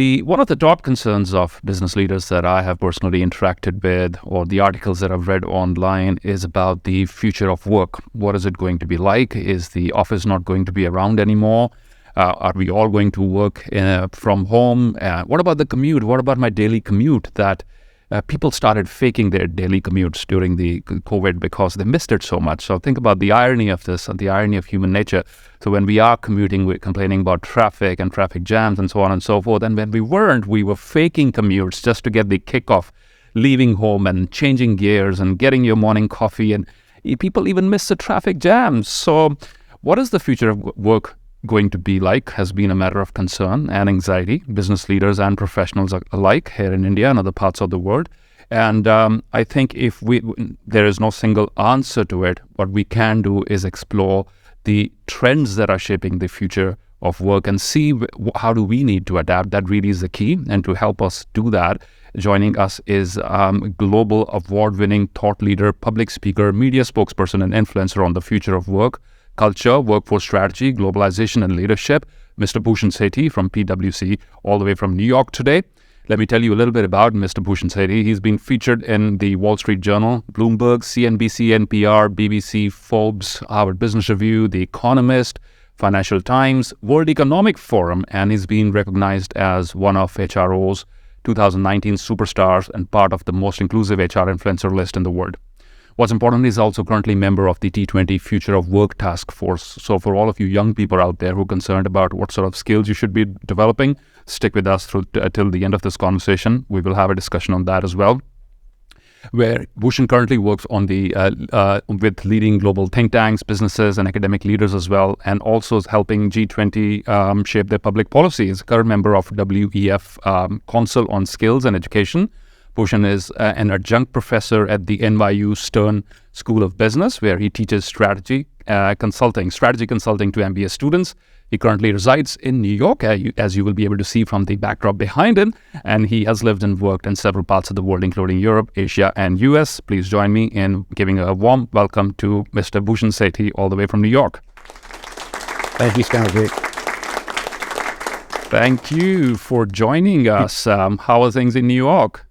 One of the top concerns of business leaders that I have personally interacted with, or the articles that I've read online, is about the future of work. What is it going to be like? Is the office not going to be around anymore? Are we all going to work from home? What about the commute? What about my daily commute? That people started faking their daily commutes during the COVID because they missed it so much. So think about the irony of this and the irony of human nature. So when we are commuting, we're complaining about traffic and traffic jams and so on and so forth. And when we weren't, we were faking commutes just to get the kick of leaving home and changing gears and getting your morning coffee. And people even miss the traffic jams. So what is the future of work going to be like has been a matter of concern and anxiety, business leaders and professionals alike here in India and other parts of the world. And I think there is no single answer to it. What we can do is explore the trends that are shaping the future of work and see how do we need to adapt. That really is the key. And to help us do that, joining us is global award-winning thought leader, public speaker, media spokesperson, and influencer on the future of work, culture, workforce strategy, globalization, and leadership, Mr. Bhushan Sethi from PwC, all the way from New York today. Let me tell you a little bit about Mr. Bhushan Sethi. He's been featured in the Wall Street Journal, Bloomberg, CNBC, NPR, BBC, Forbes, Harvard Business Review, The Economist, Financial Times, World Economic Forum, and he's been recognized as one of HRO's 2019 superstars and part of the most inclusive HR influencer list in the world. What's important is also currently a member of the T20 Future of Work Task Force. So for all of you young people out there who are concerned about what sort of skills you should be developing, stick with us till the end of this conversation. We will have a discussion on that as well, where Bhushan currently works on with leading global think tanks, businesses, and academic leaders as well, and also is helping G20 shape their public policy. He's a current member of WEF Council on Skills and Education. Bhushan is an adjunct professor at the NYU Stern School of Business, where he teaches strategy consulting to MBA students. He currently resides in New York, as you will be able to see from the backdrop behind him, and he has lived and worked in several parts of the world, including Europe, Asia, and US. Please join me in giving a warm welcome to Mr. Bhushan Sethi, all the way from New York. Thank you, Simerjeet. Thank you for joining us. How are things in New York?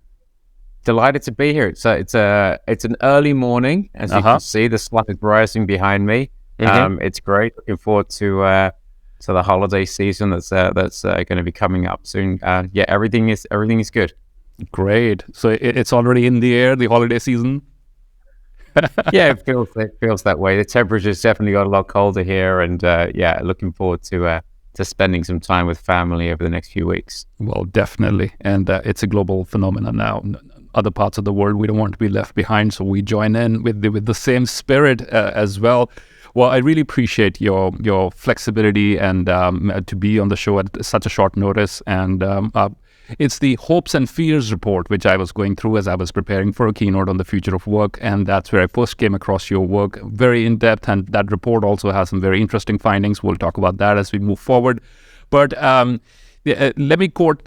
Delighted to be here. It's an early morning, as you can see. The sun is rising behind me. It's great. Looking forward to the holiday season that's going to be coming up soon. Everything is good. Great. So it's already in the air, the holiday season. Yeah, it feels that way. The temperature's definitely got a lot colder here, and looking forward to spending some time with family over the next few weeks. Well, definitely, and it's a global phenomenon now. Other parts of the world, we don't want to be left behind, so we join in with the same spirit as well. Well, I really appreciate your flexibility and to be on the show at such a short notice. And it's the Hopes and Fears report, which I was going through as I was preparing for a keynote on the future of work. And that's where I first came across your work, very in-depth. And that report also has some very interesting findings. We'll talk about that as we move forward. But let me quote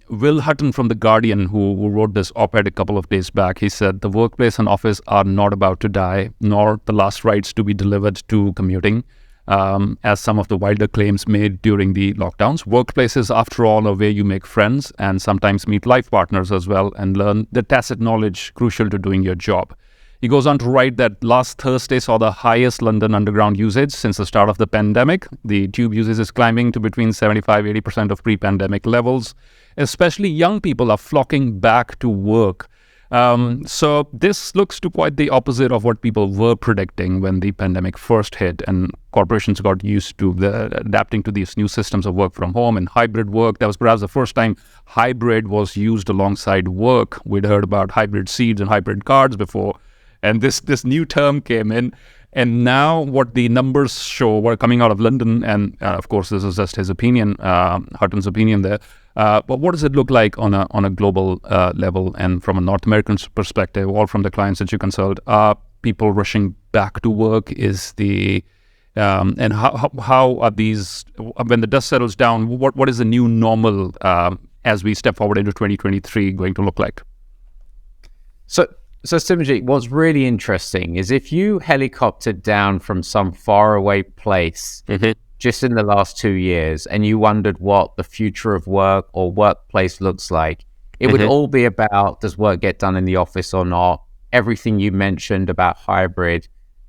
Will Hutton from The Guardian, who wrote this op-ed a couple of days back. He said, "The workplace and office are not about to die, nor the last rites to be delivered to commuting, as some of the wilder claims made during the lockdowns. Workplaces, after all, are where you make friends and sometimes meet life partners as well and learn the tacit knowledge crucial to doing your job." He goes on to write that last Thursday saw the highest London Underground usage since the start of the pandemic. The tube usage is climbing to between 75-80% of pre-pandemic levels. Especially young people are flocking back to work. So this looks to quite the opposite of what people were predicting when the pandemic first hit and corporations got used to adapting to these new systems of work from home and hybrid work. That was perhaps the first time hybrid was used alongside work. We'd heard about hybrid seeds and hybrid cards before. And this new term came in, and now what the numbers show were coming out of London, and of course this is just his opinion, Hutton's opinion there. But what does it look like on a global level, and from a North American perspective, or from the clients that you consult? Are people rushing back to work? And how are these, when the dust settles down? What is the new normal as we step forward into 2023 going to look like? So Simerjeet, what's really interesting is if you helicoptered down from some faraway place just in the last 2 years, and you wondered what the future of work or workplace looks like, it would all be about, does work get done in the office or not? Everything you mentioned about hybrid.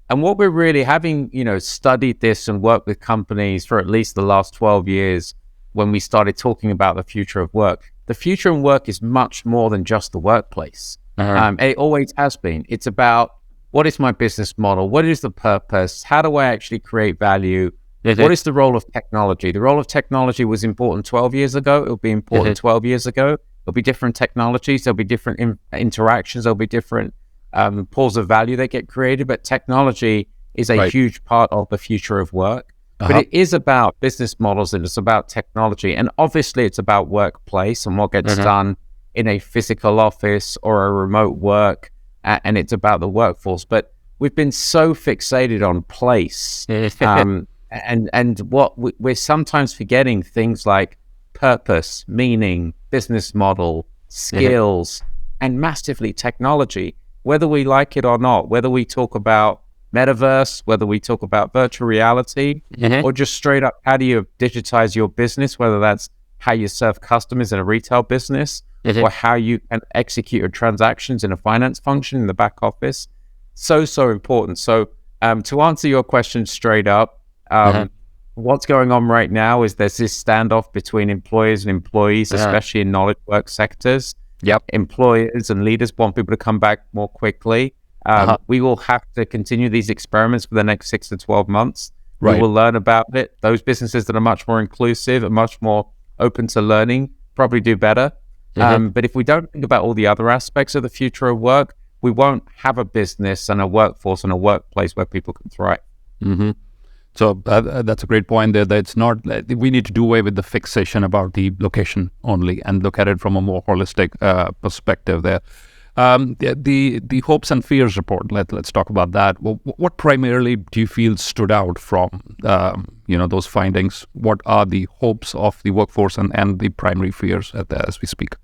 And what we're really having, studied this and worked with companies for at least the last 12 years when we started talking about the future of work. The future of work is much more than just the workplace. It always has been. It's about, what is my business model? What is the purpose? How do I actually create value? What is the role of technology? The role of technology was important 12 years ago. It'll be important 12 years ago. There'll be different technologies. There'll be different interactions. There'll be different pools of value that get created. But technology is a huge part of the future of work. But it is about business models, and it's about technology. And obviously, it's about workplace and what gets done in a physical office or a remote work. And it's about the workforce. But we've been so fixated on place. And what we're sometimes forgetting things like purpose, meaning, business model, skills, and massively technology, whether we like it or not, whether we talk about metaverse, whether we talk about virtual reality, or just straight up, how do you digitize your business, whether that's how you serve customers in a retail business, or how you can execute your transactions in a finance function in the back office. So important. So to answer your question straight up, what's going on right now is there's this standoff between employers and employees, especially in knowledge work sectors. Employers and leaders want people to come back more quickly. We will have to continue these experiments for the next 6 to 12 months. We will learn about it. Those businesses that are much more inclusive and much more open to learning probably do better. But if we don't think about all the other aspects of the future of work, we won't have a business and a workforce and a workplace where people can thrive. So that's a great point there, that it's not, we need to do away with the fixation about the location only and look at it from a more holistic perspective there. The Hopes and Fears report, let's talk about that. What primarily do you feel stood out from those findings? What are the hopes of the workforce and the primary fears as we speak?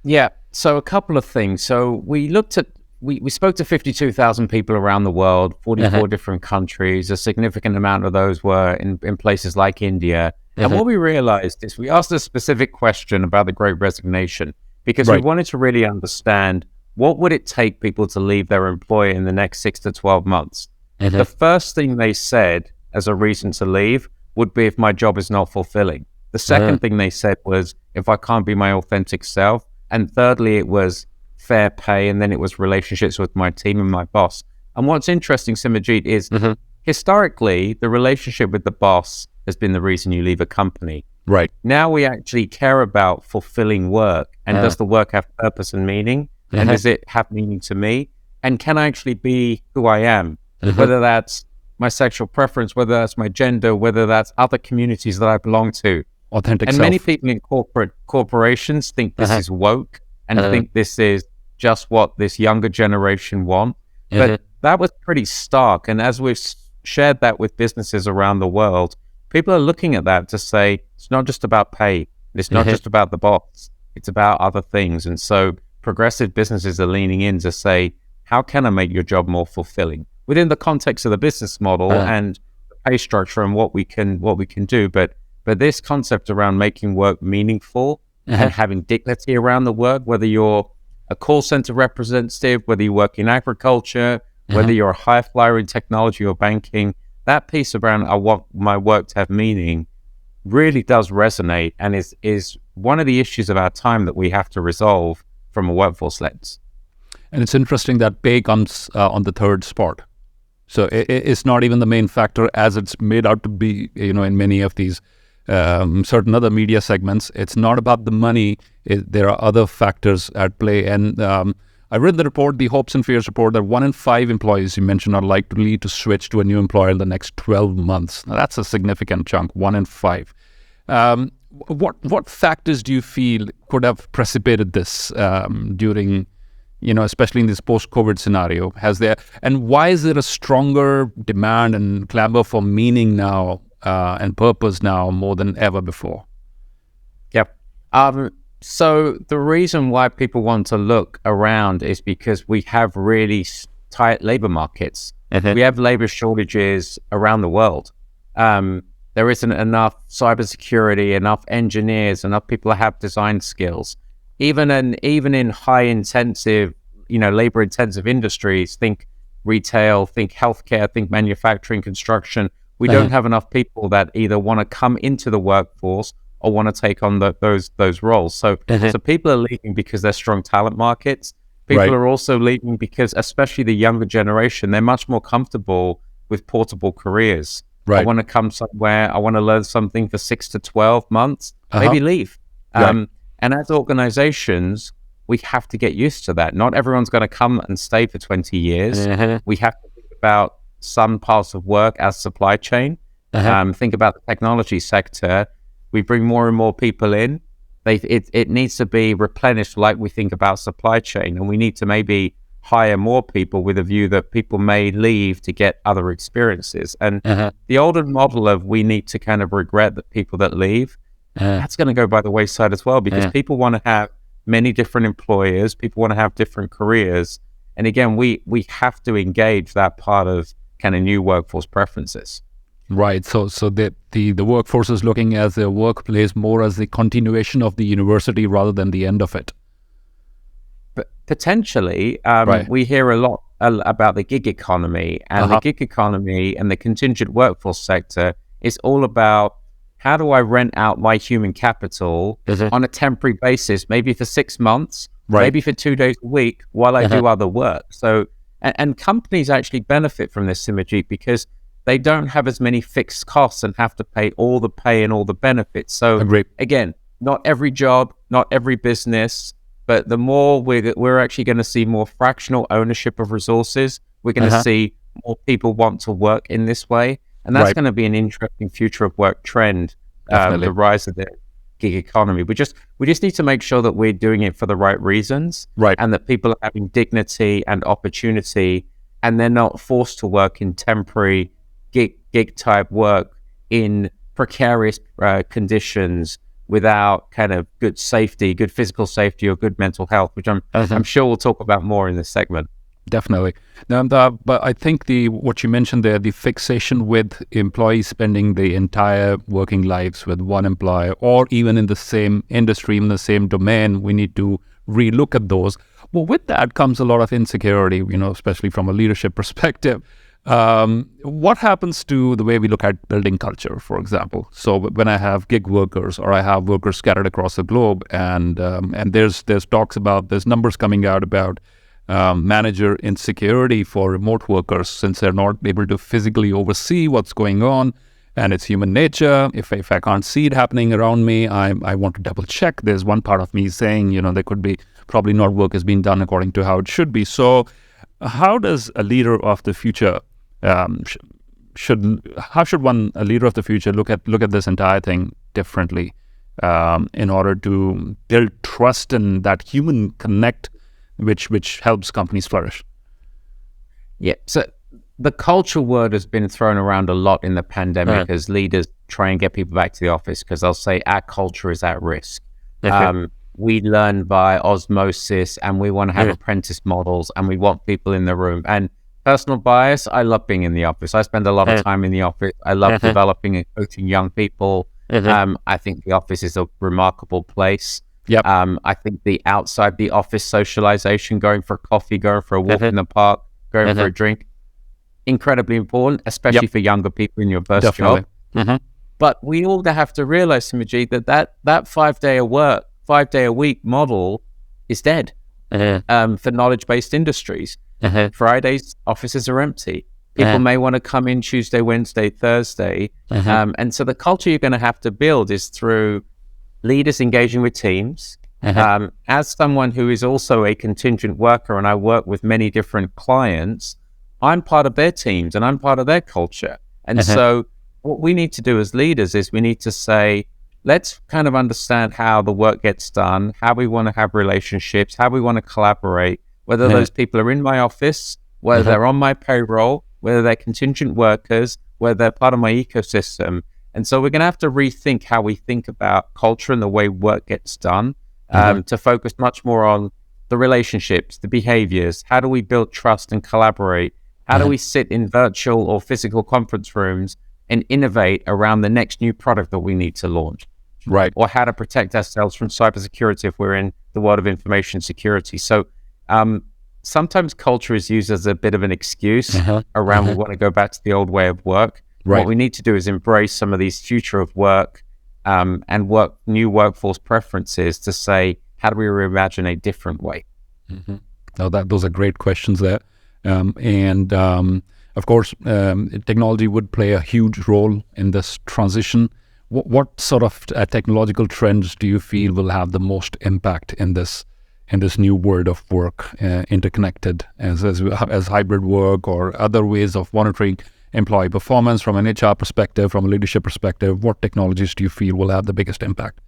Yeah, so a couple of things. So we looked at, we spoke to 52,000 people around the world, 44 different countries. A significant amount of those were in places like India. And what we realized is we asked a specific question about the Great Resignation, because we wanted to really understand, what would it take people to leave their employer in the next 6 to 12 months? The first thing they said as a reason to leave would be if my job is not fulfilling. The second thing they said was if I can't be my authentic self. And thirdly, it was fair pay, and then it was relationships with my team and my boss. And what's interesting, Simerjeet, is historically, the relationship with the boss has been the reason you leave a company. Now we actually care about fulfilling work, and does the work have purpose and meaning? And does it have meaning to me? And can I actually be who I am? Whether that's my sexual preference, whether that's my gender, whether that's other communities that I belong to. Authentic and self. Many people in corporations think this is woke and think this is just what this younger generation want. But that was pretty stark. And as we've shared that with businesses around the world, people are looking at that to say, it's not just about pay. It's not just about the boss. It's about other things. And so progressive businesses are leaning in to say, how can I make your job more fulfilling within the context of the business model and the pay structure and what we can do. But this concept around making work meaningful and having dignity around the work, whether you're a call center representative, whether you work in agriculture, whether you're a high flyer in technology or banking, that piece around I want my work to have meaning really does resonate, and is one of the issues of our time that we have to resolve from a workforce lens. And it's interesting that pay comes on the third spot. So it's not even the main factor as it's made out to be, in many of these certain other media segments. It's not about the money. There are other factors at play. And I read the report, the Hopes and Fears report, that 1 in 5 employees you mentioned are likely to switch to a new employer in the next 12 months. Now, that's a significant chunk, 1 in 5. What factors do you feel could have precipitated this during, especially in this post-COVID scenario? And why is there a stronger demand and clamor for meaning now and purpose now more than ever before? Yep. So the reason why people want to look around is because we have really tight labor markets. We have labor shortages around the world. there isn't enough cybersecurity, enough engineers, enough people that have design skills. Even in high intensive, labor intensive industries, think retail, think healthcare, think manufacturing, construction, we don't have enough people that either want to come into the workforce or want to take on those roles. So people are leaving because they're strong talent markets. People are also leaving because, especially the younger generation, they're much more comfortable with portable careers. I want to come somewhere, I want to learn something for 6 to 12 months, maybe leave. And as organizations, we have to get used to that. Not everyone's going to come and stay for 20 years. We have to think about some parts of work as supply chain. Think about the technology sector. We bring more and more people in. It needs to be replenished like we think about supply chain. And we need to maybe hire more people with a view that people may leave to get other experiences. And the older model of we need to kind of regret the people that leave, that's going to go by the wayside as well, because people want to have many different employers, people want to have different careers. And again, we have to engage that part of kind of new workforce preferences. Right. So the workforce is looking at the workplace more as the continuation of the university rather than the end of it. But potentially, we hear a lot about the gig economy, and the gig economy and the contingent workforce sector is all about, how do I rent out my human capital on a temporary basis, maybe for 6 months, maybe for 2 days a week while I do other work. So, and companies actually benefit from this, Simerjeet, because they don't have as many fixed costs and have to pay all the pay and all the benefits. So again, not every job, not every business, but the more we're actually going to see more fractional ownership of resources. We're going to see more people want to work in this way. And that's going to be an interesting future of work trend, the rise of the gig economy. We just need to make sure that we're doing it for the right reasons, and that people are having dignity and opportunity, and they're not forced to work in temporary gig type work in precarious conditions without kind of good physical safety or good mental health, which I'm sure we'll talk about more in this segment. Definitely. But I think what you mentioned there, the fixation with employees spending the entire working lives with one employer, or even in the same industry, in the same domain, we need to relook at those. Well, with that comes a lot of insecurity, especially from a leadership perspective. What happens to the way we look at building culture, for example? So when I have gig workers, or I have workers scattered across the globe, and there's talks about, there's numbers coming out about manager insecurity for remote workers, since they're not able to physically oversee what's going on, and it's human nature. If I can't see it happening around me, I want to double check. There's one part of me saying, there could be probably not work is being done according to how it should be. So how does a leader of the future a leader of the future look at this entire thing differently, in order to build trust and that human connect, which helps companies flourish? Yeah. So the culture word has been thrown around a lot in the pandemic as leaders try and get people back to the office, because they'll say our culture is at risk. We learn by osmosis, and we want to have apprentice models, and we want people in the room. And personal bias, I love being in the office. I spend a lot of time in the office. I love developing and coaching young people. I think the office is a remarkable place. I think the outside the office socialization, going for coffee, going for a walk in the park, going for a drink, incredibly important, especially for younger people in your first job. But we all have to realize, Simerjeet, that 5 day a week model is dead for knowledge-based industries. Fridays, offices are empty. People may want to come in Tuesday, Wednesday, Thursday. And so the culture you're going to have to build is through leaders engaging with teams. As someone who is also a contingent worker, and I work with many different clients, I'm part of their teams and I'm part of their culture. And so what we need to do as leaders is we need to say, let's kind of understand how the work gets done, how we want to have relationships, how we want to collaborate, whether those people are in my office, whether they're on my payroll, whether they're contingent workers, whether they're part of my ecosystem. And so we're going to have to rethink how we think about culture and the way work gets done, to focus much more on the relationships, the behaviors. How do we build trust and collaborate? How do we sit in virtual or physical conference rooms and innovate around the next new product that we need to launch. Right. Or how to protect ourselves from cybersecurity if we're in the world of information security. So sometimes culture is used as a bit of an excuse around we want to go back to the old way of work. Right. What we need to do is embrace some of these future of work and new workforce preferences to say, how do we reimagine a different way? Now those are great questions there. Of course, technology would play a huge role in this transition. What sort of technological trends do you feel will have the most impact in this new world of work, interconnected as hybrid work or other ways of monitoring employee performance from an HR perspective, from a leadership perspective? What technologies do you feel will have the biggest impact?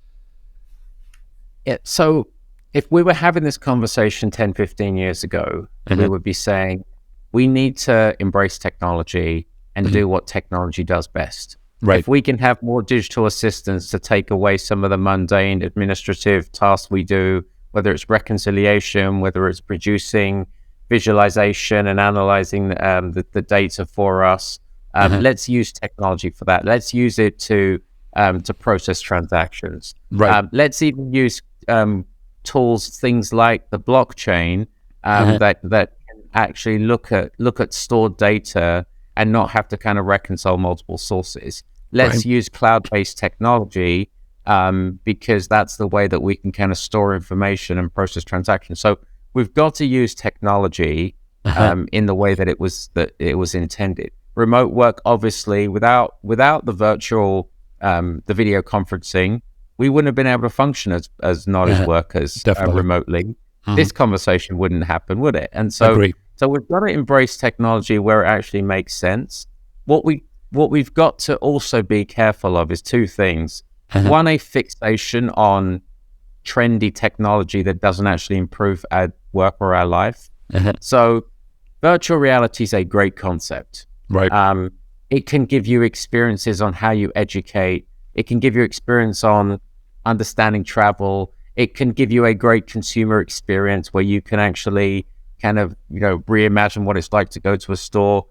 Yeah, so if we were having this conversation 10, 15 years ago, we would be saying, we need to embrace technology and do what technology does best. Right. If we can have more digital assistants to take away some of the mundane administrative tasks we do, whether it's reconciliation, whether it's producing visualization and analyzing the data for us, let's use technology for that. Let's use it to process transactions. Right. Let's even use tools, things like the blockchain that can actually look at stored data and not have to kind of reconcile multiple sources. Let's use cloud-based technology because that's the way that we can kind of store information and process transactions. So we've got to use technology in the way that it was intended. Remote work, obviously, without the virtual, the video conferencing, we wouldn't have been able to function as knowledge workers remotely. This conversation wouldn't happen, would it? And so, so we've got to embrace technology where it actually makes sense. What we've got to also be careful of is two things. One, a fixation on trendy technology that doesn't actually improve our work or our life. So virtual reality is a great concept. Right. It can give you experiences on how you educate. It can give you experience on understanding travel. It can give you a great consumer experience where you can actually kind of, reimagine what it's like to go to a store.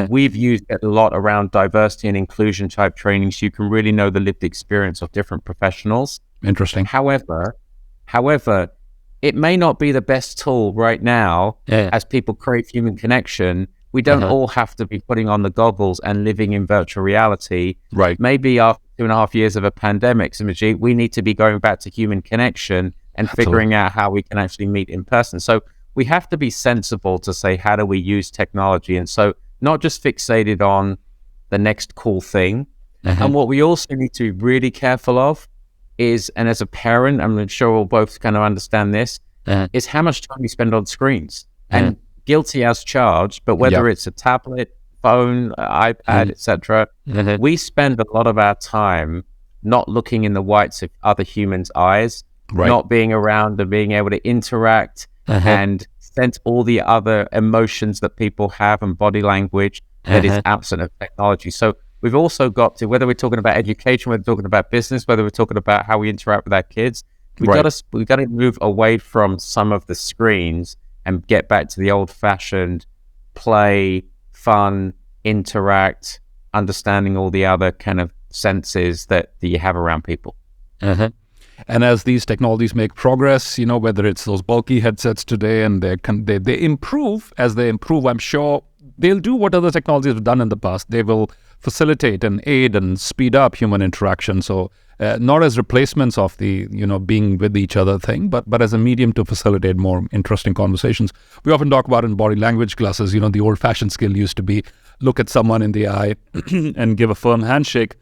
We've used it a lot around diversity and inclusion type training, so you can really know the lived experience of different professionals. Interesting. However, it may not be the best tool right now as people crave human connection. We don't all have to be putting on the goggles and living in virtual reality. Right. Maybe after 2.5 years of a pandemic, Simerjeet, we need to be going back to human connection and figuring out how we can actually meet in person. So we have to be sensible to say, how do we use technology? And so not just fixated on the next cool thing. And what we also need to be really careful of is, and as a parent, I'm sure we'll both kind of understand this, is how much time we spend on screens. And guilty as charged, but whether it's a tablet, phone, iPad, etc., we spend a lot of our time not looking in the whites of other humans' eyes, not being around and being able to interact and sense all the other emotions that people have and body language that is absent of technology. So we've also got to, whether we're talking about education, whether we're talking about business, whether we're talking about how we interact with our kids, we've got to move away from some of the screens and get back to the old-fashioned play, fun, interact, understanding all the other kind of senses that you have around people. And as these technologies make progress, whether it's those bulky headsets today and they improve, as they improve, I'm sure they'll do what other technologies have done in the past. They will facilitate and aid and speed up human interaction. So not as replacements of the, being with each other thing, but as a medium to facilitate more interesting conversations. We often talk about in body language classes, the old-fashioned skill used to be look at someone in the eye and give a firm handshake.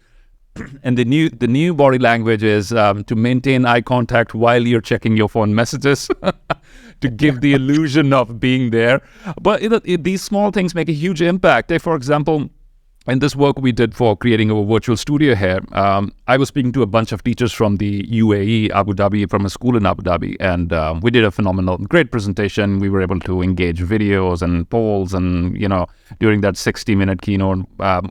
And the new body language is to maintain eye contact while you're checking your phone messages to give the illusion of being there. But these small things make a huge impact. For example, in this work we did for creating a virtual studio here, I was speaking to a bunch of teachers from the UAE, Abu Dhabi, from a school in Abu Dhabi, and we did a great presentation. We were able to engage videos and polls, and during that 60-minute keynote,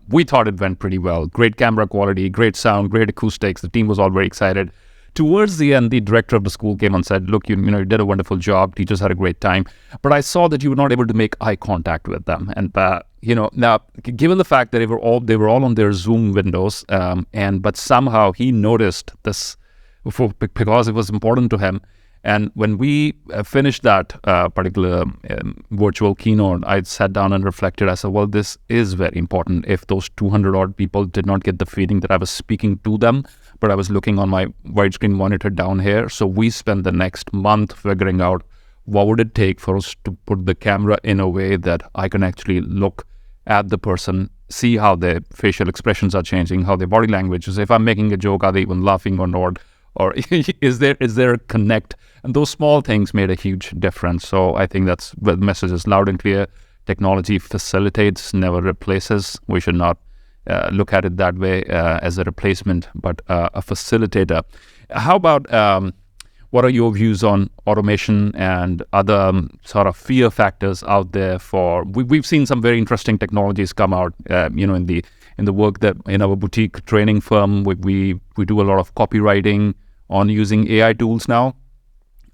we thought it went pretty well. Great camera quality, great sound, great acoustics. The team was all very excited. Towards the end, the director of the school came and said, look, you did a wonderful job. Teachers had a great time. But I saw that you were not able to make eye contact with them. And, now, given the fact that they were all on their Zoom windows, but somehow he noticed this because it was important to him. And when we finished that particular virtual keynote, I sat down and reflected. I said, well, this is very important. If those 200 odd people did not get the feeling that I was speaking to them, but I was looking on my widescreen monitor down here. So we spent the next month figuring out what would it take for us to put the camera in a way that I can actually look at the person, see how their facial expressions are changing, how their body language is. If I'm making a joke, are they even laughing or not? Or is there a connect? And those small things made a huge difference. So I think that's the message is loud and clear. Technology facilitates, never replaces. We should not look at it that way as a replacement, but a facilitator. How about what are your views on automation and other sort of fear factors out there? We've seen some very interesting technologies come out. In the work that in our boutique training firm, we do a lot of copywriting on using AI tools now.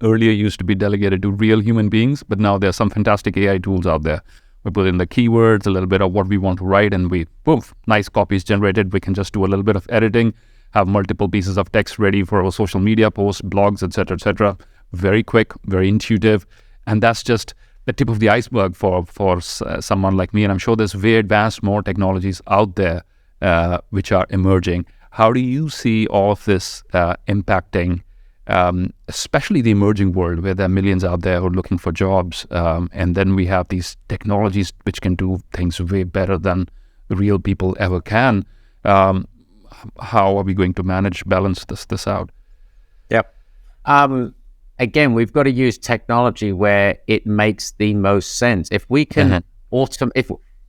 Earlier used to be delegated to real human beings, but now there are some fantastic AI tools out there. We put in the keywords, a little bit of what we want to write, and nice copies generated. We can just do a little bit of editing, have multiple pieces of text ready for our social media posts, blogs, etc., etc. Very quick, very intuitive, and that's just the tip of the iceberg for someone like me. And I'm sure there's very advanced more technologies out there which are emerging. How do you see all of this impacting, especially the emerging world where there are millions out there who are looking for jobs, and then we have these technologies which can do things way better than real people ever can? How are we going to balance this out? Yep. Again, we've got to use technology where it makes the most sense. If we can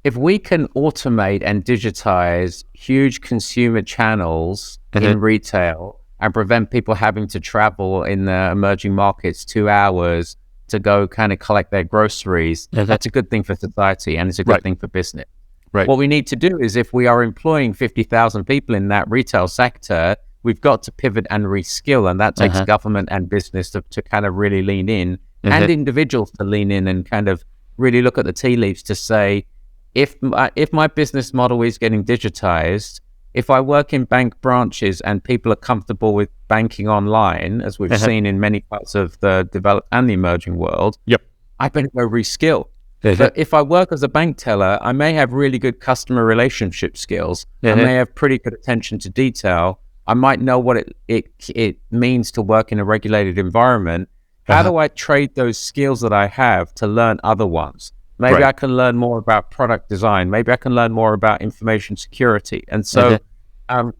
if we can automate and digitize huge consumer channels in retail and prevent people having to travel in the emerging markets 2 hours to go kind of collect their groceries, that's a good thing for society and it's a good thing for business. Right. What we need to do is if we are employing 50,000 people in that retail sector, we've got to pivot and reskill, and that takes government and business to kind of really lean in and individuals to lean in and kind of really look at the tea leaves to say, if my business model is getting digitized, if I work in bank branches and people are comfortable with banking online, as we've seen in many parts of the developed and the emerging world, I better go reskill. But if I work as a bank teller, I may have really good customer relationship skills. I may have pretty good attention to detail. I might know what it means to work in a regulated environment. How do I trade those skills that I have to learn other ones? Maybe I can learn more about product design. Maybe I can learn more about information security. And so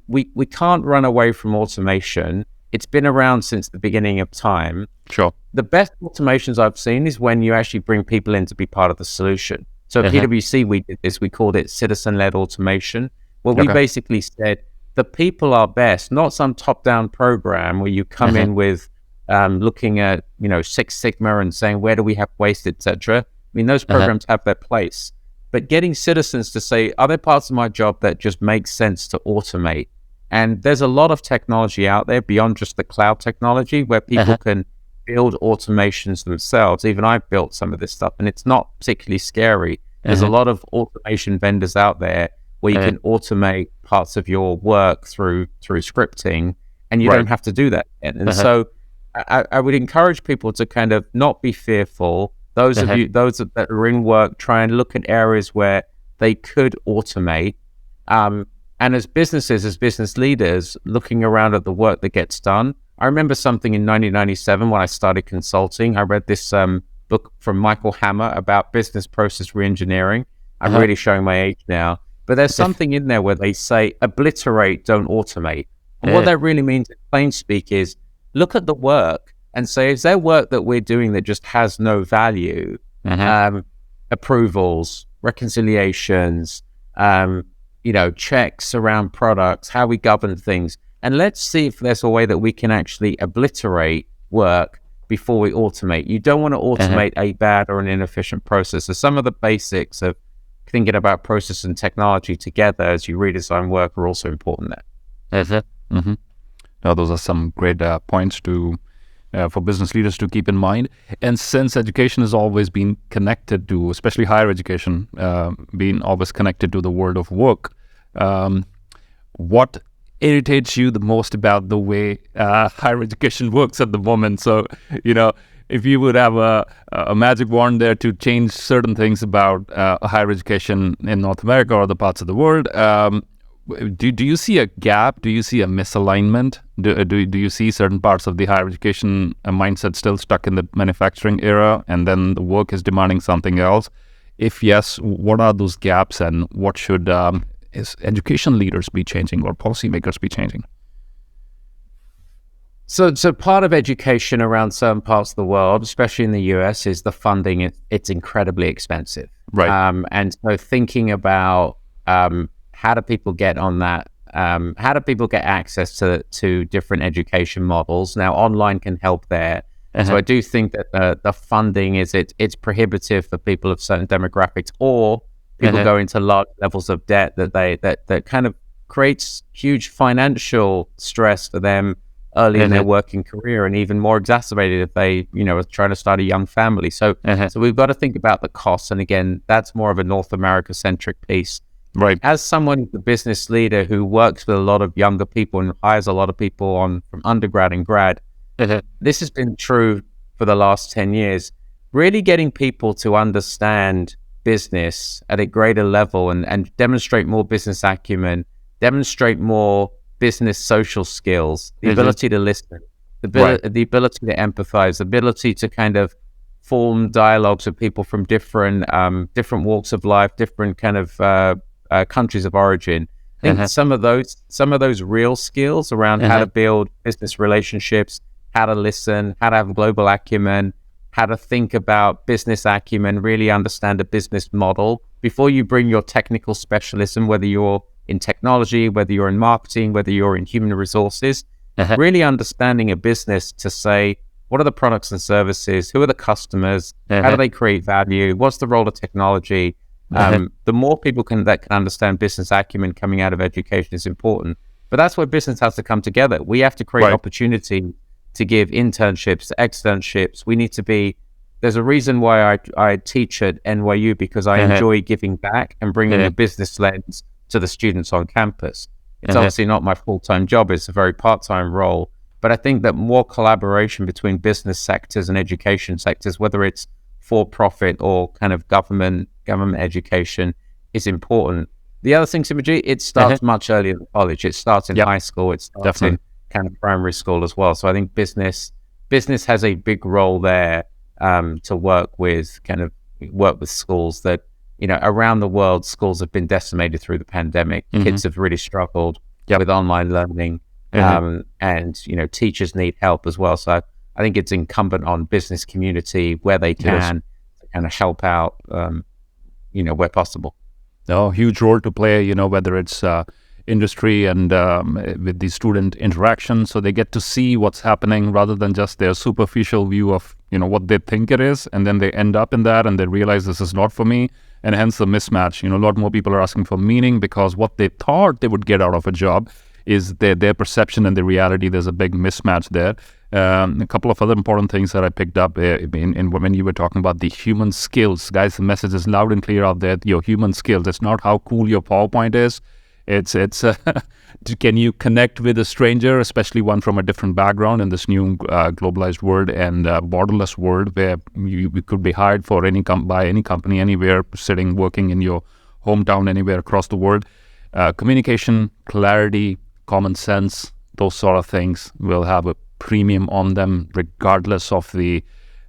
we can't run away from automation. It's been around since the beginning of time. Sure. The best automations I've seen is when you actually bring people in to be part of the solution. So at PwC, we did this. We called it citizen-led automation, where we basically said the people are best, not some top-down program where you come in with looking at, Six Sigma and saying, where do we have waste, etc. I mean, those programs have their place. But getting citizens to say, are there parts of my job that just make sense to automate? And there's a lot of technology out there beyond just the cloud technology where people can build automations themselves. Even I've built some of this stuff, and it's not particularly scary. There's a lot of automation vendors out there where you can automate parts of your work through scripting, and you don't have to do that. And so I would encourage people to kind of not be fearful. Those of you, those that are in work, try and look at areas where they could automate. And as businesses, as business leaders, looking around at the work that gets done. I remember something in 1997 when I started consulting. I read this book from Michael Hammer about business process reengineering. I'm really showing my age now. But there's something in there where they say, obliterate, don't automate. And what that really means in plain speak is, look at the work and say, is there work that we're doing that just has no value? Approvals, reconciliations, checks around products, how we govern things. And let's see if there's a way that we can actually obliterate work before we automate. You don't want to automate a bad or an inefficient process. So some of the basics of thinking about process and technology together as you redesign work are also important there. Now, those are some great points to for business leaders to keep in mind. And since education has always been connected to, especially higher education, being always connected to the world of work, what irritates you the most about the way higher education works at the moment? So, if you would have a magic wand there to change certain things about higher education in North America or other parts of the world, do you see a gap? Do you see a misalignment? Do you see certain parts of the higher education mindset still stuck in the manufacturing era, and then the work is demanding something else? If yes, what are those gaps, and what should education leaders be changing or policymakers be changing? So part of education around certain parts of the world, especially in the US, is the funding. It's incredibly expensive. Right. And so thinking about how do people get on that? How do people get access to different education models? Now, online can help there. So I do think that the funding it's prohibitive for people of certain demographics, or people go into large levels of debt that kind of creates huge financial stress for them early in their working career, and even more exacerbated if they, are trying to start a young family. So we've got to think about the costs. And again, that's more of a North America centric piece. Right. As someone, the business leader who works with a lot of younger people and hires a lot of people on from undergrad and grad, this has been true for the last 10 years. Really getting people to understand business at a greater level and demonstrate more business acumen, demonstrate more business social skills, the ability to listen, the ability to empathize, the ability to kind of form dialogues with people from different walks of life, different kind of countries of origin. I think some of those real skills around how to build business relationships, how to listen, how to have global acumen, how to think about business acumen, really understand a business model before you bring your technical specialism, whether you're in technology, whether you're in marketing, whether you're in human resources, really understanding a business to say, what are the products and services? Who are the customers? How do they create value? What's the role of technology? The more people that can understand business acumen coming out of education is important. But that's where business has to come together. We have to create opportunity to give internships, externships. We need to be, there's a reason why I teach at NYU, because I enjoy giving back and bringing a business lens to the students on campus. It's obviously not my full-time job. It's a very part-time role. But I think that more collaboration between business sectors and education sectors, whether it's for-profit or kind of government education, is important. The other thing, Simerjeet, it starts much earlier in college. It starts in high school. It starts in kind of primary school as well. So I think business has a big role there to work with schools that, around the world, schools have been decimated through the pandemic. Kids have really struggled with online learning, and teachers need help as well. So I think it's incumbent on business community where they can to kind of help out, where possible. Huge role to play, whether it's industry and with the student interaction, so they get to see what's happening rather than just their superficial view of what they think it is, and then they end up in that and they realize this is not for me, and hence the mismatch. A lot more people are asking for meaning because what they thought they would get out of a job is their perception and the reality. There's a big mismatch there. A couple of other important things that I picked up when you were talking about the human skills. Guys, the message is loud and clear out there. Your human skills. It's not how cool your PowerPoint is. It's can you connect with a stranger, especially one from a different background in this new globalized world and borderless world where you could be hired for by any company anywhere, working in your hometown anywhere across the world. Communication, clarity, common sense, those sort of things will have a premium on them regardless of the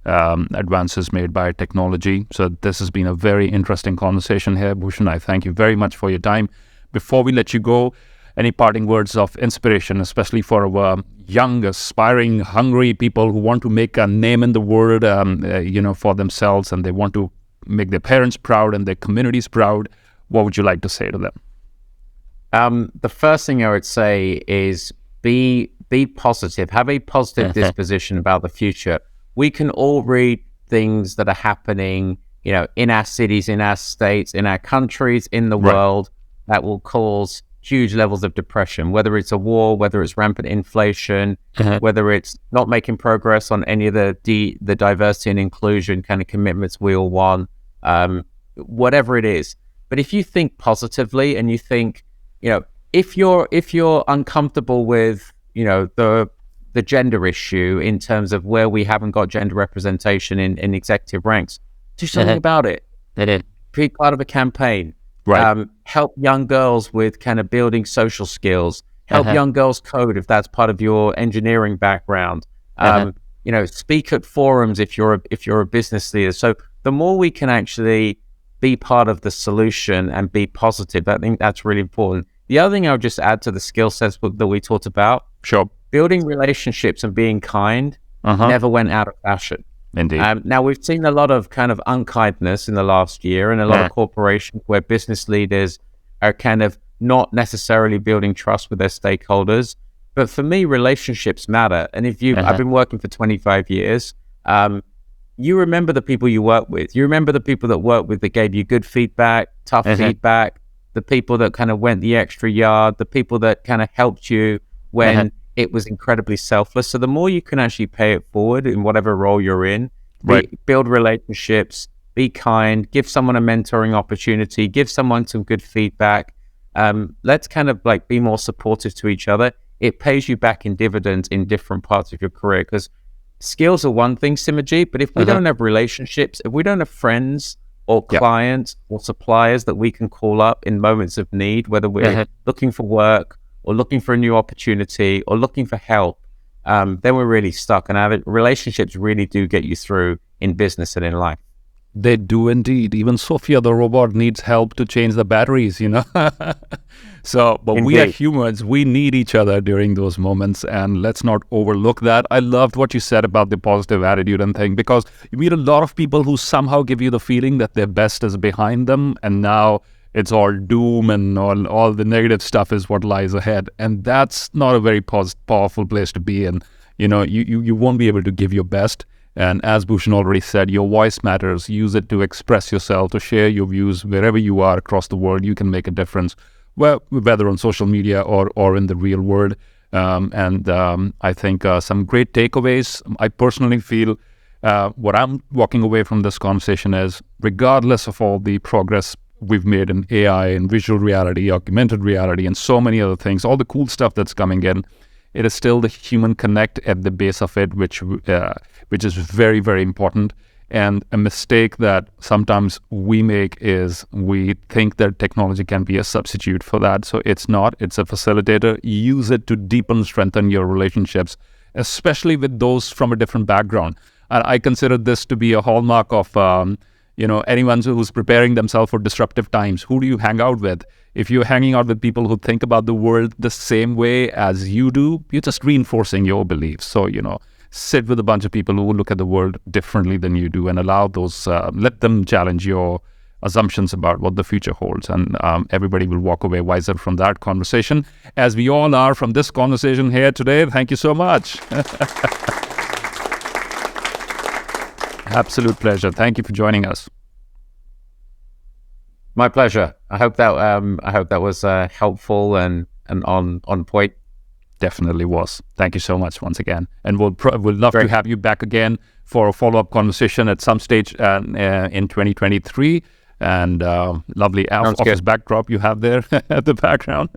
advances made by technology. So this has been a very interesting conversation here. Bhushan, I thank you very much for your time. Before we let you go, any parting words of inspiration, especially for our young, aspiring, hungry people who want to make a name in the world, for themselves, and they want to make their parents proud and their communities proud? What would you like to say to them? The first thing I would say is be positive. Have a positive disposition about the future. We can all read things that are happening, in our cities, in our states, in our countries, in the world, that will cause huge levels of depression, whether it's a war, whether it's rampant inflation, whether it's not making progress on any of the diversity and inclusion kind of commitments we all want, whatever it is. But if you think positively and you think, if you're uncomfortable with, the gender issue in terms of where we haven't got gender representation in executive ranks, do something about it. Be part of a campaign. Right. Help young girls with kind of building social skills. Help young girls code if that's part of your engineering background. Speak at forums if you're a business leader. So the more we can actually be part of the solution and be positive, I think that's really important. The other thing I would just add to the skill sets that we talked about, building relationships and being kind never went out of fashion. Indeed. Now, we've seen a lot of kind of unkindness in the last year and a lot of corporations where business leaders are kind of not necessarily building trust with their stakeholders. But for me, relationships matter. And I've been working for 25 years. You remember the people you work with. You remember the people that work with that gave you good feedback, tough feedback, the people that kind of went the extra yard, the people that kind of helped you when it was incredibly selfless. So the more you can actually pay it forward in whatever role you're in, build relationships, be kind, give someone a mentoring opportunity, give someone some good feedback. Let's kind of like be more supportive to each other. It pays you back in dividends in different parts of your career, because skills are one thing, Simerjeet, but if we don't have relationships, if we don't have friends or clients or suppliers that we can call up in moments of need, whether we're looking for work or looking for a new opportunity or looking for help, then we're really stuck. And relationships really do get you through in business and in life. They do indeed. Even Sophia, the robot, needs help to change the batteries, But we are humans. We need each other during those moments, and let's not overlook that. I loved what you said about the positive attitude and thing, because you meet a lot of people who somehow give you the feeling that their best is behind them, and now it's all doom and all the negative stuff is what lies ahead. And that's not a very powerful place to be in. You won't be able to give your best. And as Bhushan already said, your voice matters. Use it to express yourself, to share your views wherever you are across the world. You can make a difference, whether on social media or in the real world. I think some great takeaways. I personally feel what I'm walking away from this conversation is, regardless of all the progress we've made in AI and visual reality, augmented reality, and so many other things, all the cool stuff that's coming in, it is still the human connect at the base of it, which is very, very important. And a mistake that sometimes we make is we think that technology can be a substitute for that. So it's not. It's a facilitator. Use it to deepen, strengthen your relationships, especially with those from a different background. And I consider this to be a hallmark of anyone who's preparing themselves for disruptive times. Who do you hang out with? If you're hanging out with people who think about the world the same way as you do, you're just reinforcing your beliefs. So, sit with a bunch of people who look at the world differently than you do, and allow those, let them challenge your assumptions about what the future holds. And everybody will walk away wiser from that conversation, as we all are from this conversation here today. Thank you so much. Absolute pleasure. Thank you for joining us. My pleasure. I hope that was helpful and on point. Definitely was. Thank you so much once again, and we'll love to have you back again for a follow-up conversation at some stage in 2023. And lovely office backdrop you have there at the background.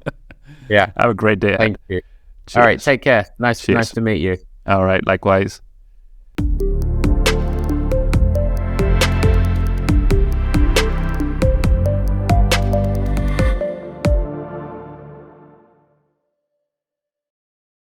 Yeah. Have a great day. Thank you. Cheers. All right. Take care. Nice to meet you. All right. Likewise.